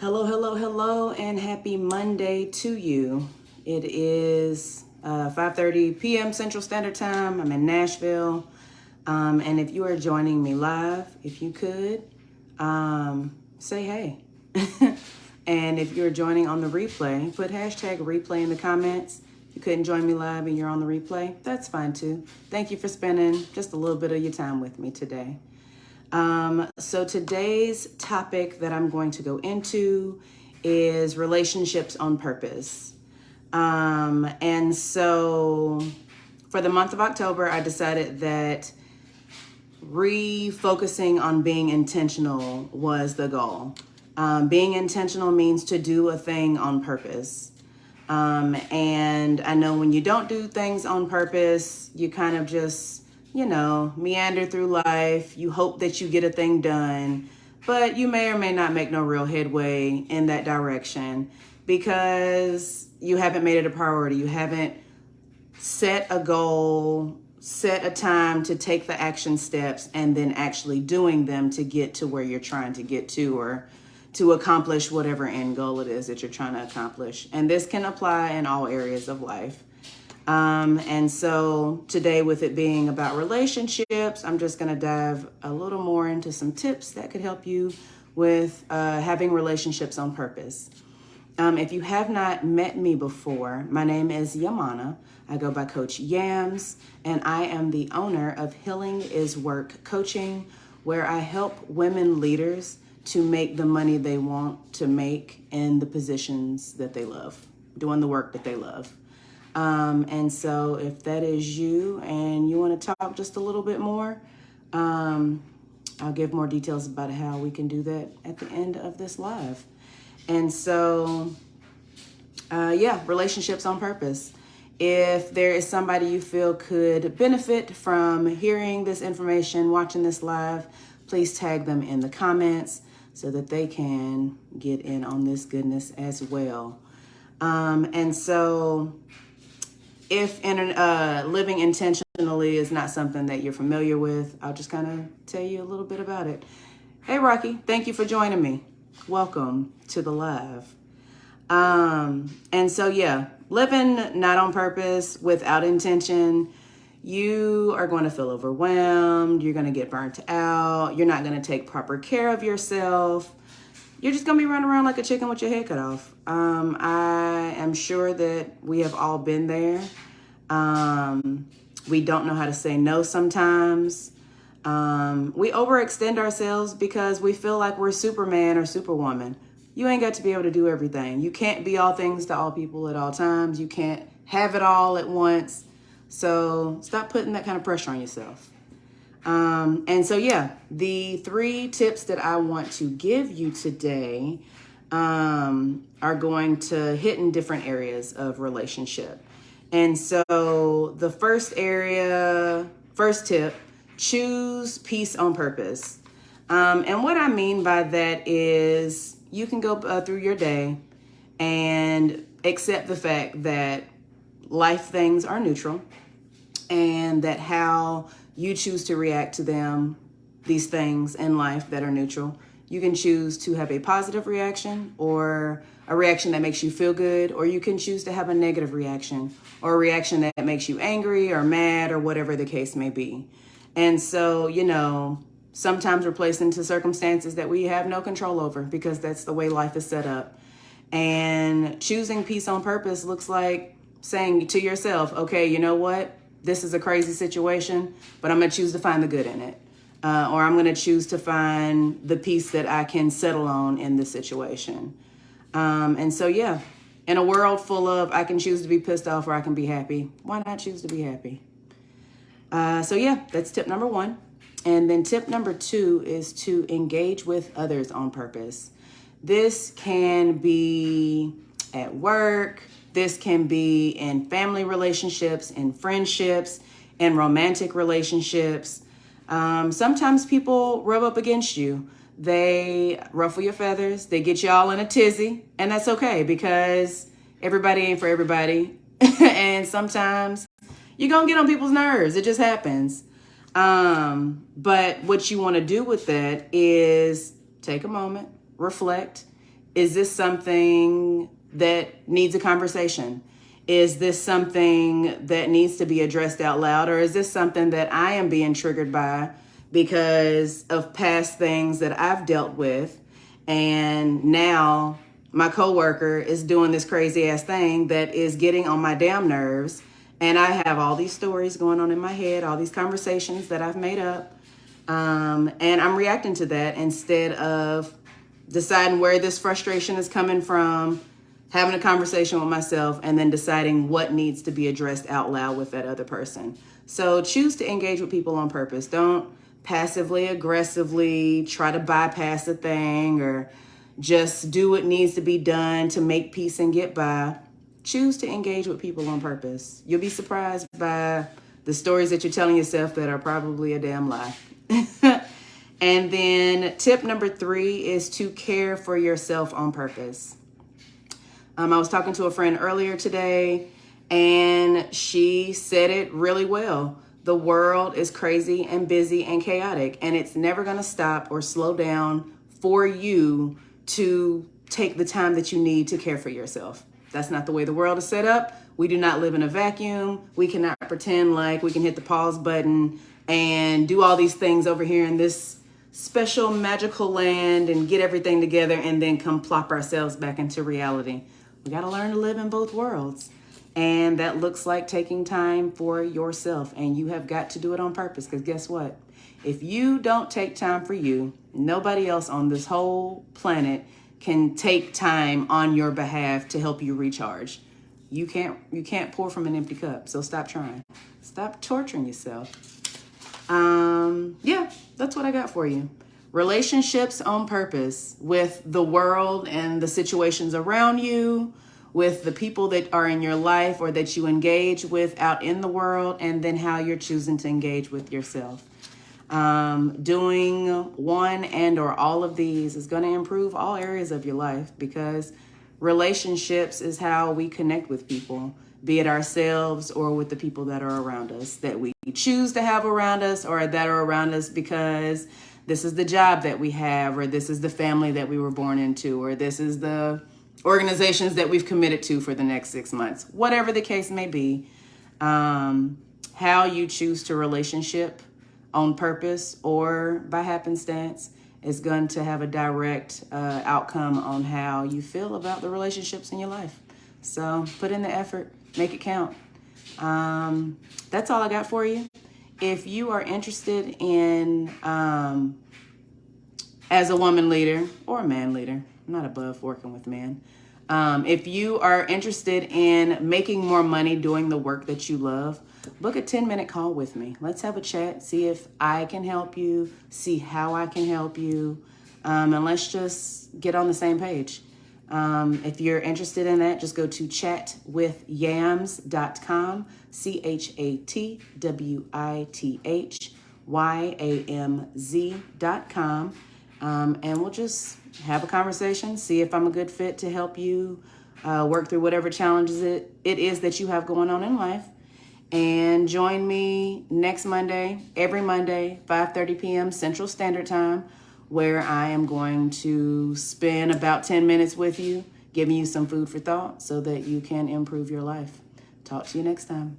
Hello, hello, hello, and happy Monday to you. It is 5:30 p.m. Central Standard Time. I'm in Nashville. And if you are joining me live, if you could, say hey. And if you're joining on the replay, put hashtag replay in the comments. If you couldn't join me live and you're on the replay, that's fine too. Thank you for spending just a little bit of your time with me today. So today's topic that I'm going to go into is relationships on purpose. And so for the month of October, I decided that refocusing on being intentional was the goal. Being intentional means to do a thing on purpose. And I know when you don't do things on purpose, you kind of just meander through life. You hope that you get a thing done, but you may or may not make no real headway in that direction because you haven't made it a priority. You haven't set a goal, set a time to take the action steps, and then actually doing them to get to where you're trying to get to, or to accomplish whatever end goal it is that you're trying to accomplish. And this can apply in all areas of life. And so today, with it being about relationships, I'm just going to dive a little more into some tips that could help you with having relationships on purpose. If you have not met me before, my name is Yaminah. I go by Coach Yamz, and I am the owner of Healing is Work Coaching, where I help women leaders to make the money they want to make in the positions that they love, doing the work that they love. And so if that is you and you want to talk just a little bit more, I'll give more details about how we can do that at the end of this live. And so, relationships on purpose. If there is somebody you feel could benefit from hearing this information, watching this live, please tag them in the comments so that they can get in on this goodness as well. And so if living intentionally is not something that you're familiar with, I'll just kind of tell you a little bit about it. Hey, Rocky, thank you for joining me. Welcome to the live. And so, living not on purpose, without intention, you are going to feel overwhelmed. You're going to get burnt out. You're not going to take proper care of yourself. You're just going to be running around like a chicken with your head cut off. I am sure that we have all been there. We don't know how to say no sometimes. We overextend ourselves because we feel like we're Superman or Superwoman. You ain't got to be able to do everything. You can't be all things to all people at all times. You can't have it all at once. So stop putting that kind of pressure on yourself. The 3 tips that I want to give you today are going to hit in different areas of relationship. And so the first tip, choose peace on purpose. And what I mean by that is you can go through your day and accept the fact that life things are neutral and that how you choose to react to them, these things in life that are neutral. You can choose to have a positive reaction or a reaction that makes you feel good, or you can choose to have a negative reaction or a reaction that makes you angry or mad or whatever the case may be. And so, sometimes we're placed into circumstances that we have no control over because that's the way life is set up. And choosing peace on purpose looks like saying to yourself, okay, you know what? This is a crazy situation, but I'm going to choose to find the good in it. Or I'm going to choose to find the peace that I can settle on in this situation. In a world full of I can choose to be pissed off or I can be happy, why not choose to be happy? That's tip number 1. And then tip number 2 is to engage with others on purpose. This can be at work. This can be in family relationships, in friendships, in romantic relationships. Sometimes people rub up against you. They ruffle your feathers. They get you all in a tizzy. And that's okay because everybody ain't for everybody. And sometimes you're going to get on people's nerves. It just happens. But what you want to do with that is take a moment, reflect, Is this something that needs a conversation? Is this something that needs to be addressed out loud? Or is this something that I am being triggered by because of past things that I've dealt with? And now my coworker is doing this crazy ass thing that is getting on my damn nerves. And I have all these stories going on in my head, all these conversations that I've made up. And I'm reacting to that instead of deciding where this frustration is coming from, having a conversation with myself, and then deciding what needs to be addressed out loud with that other person. So choose to engage with people on purpose. Don't passively, aggressively try to bypass a thing or just do what needs to be done to make peace and get by. Choose to engage with people on purpose. You'll be surprised by the stories that you're telling yourself that are probably a damn lie. And then tip number 3 is to care for yourself on purpose. I was talking to a friend earlier today, and she said it really well. The world is crazy and busy and chaotic, and it's never going to stop or slow down for you to take the time that you need to care for yourself. That's not the way the world is set up. We do not live in a vacuum. We cannot pretend like we can hit the pause button and do all these things over here in this special magical land and get everything together and then come plop ourselves back into reality. We got to learn to live in both worlds. And that looks like taking time for yourself. And you have got to do it on purpose, because guess what? If you don't take time for you, nobody else on this whole planet can take time on your behalf to help you recharge. You can't pour from an empty cup. So stop trying. Stop torturing yourself. Yeah, that's what I got for you. Relationships on purpose with the world and the situations around you, with the people that are in your life or that you engage with out in the world, and then how you're choosing to engage with yourself. Doing one and or all of these is going to improve all areas of your life, because relationships is how we connect with people, be it ourselves or with the people that are around us, that we choose to have around us or that are around us because this is the job that we have, or this is the family that we were born into, or this is the organizations that we've committed to for the next 6 months. Whatever the case may be, how you choose to relationship on purpose or by happenstance is going to have a direct outcome on how you feel about the relationships in your life. So put in the effort, make it count. That's all I got for you. If you are interested in, as a woman leader or a man leader, I'm not above working with men. If you are interested in making more money doing the work that you love, book a 10-minute call with me. Let's have a chat, see if I can help you, see how I can help you, and let's just get on the same page. If you're interested in that, just go to chatwithyamz.com, chatwithyamz.com, and we'll just have a conversation, see if I'm a good fit to help you work through whatever challenges it is that you have going on in life. And join me next Monday, every Monday, 5:30 p.m. Central Standard Time, where I am going to spend about 10 minutes with you, giving you some food for thought so that you can improve your life. Talk to you next time.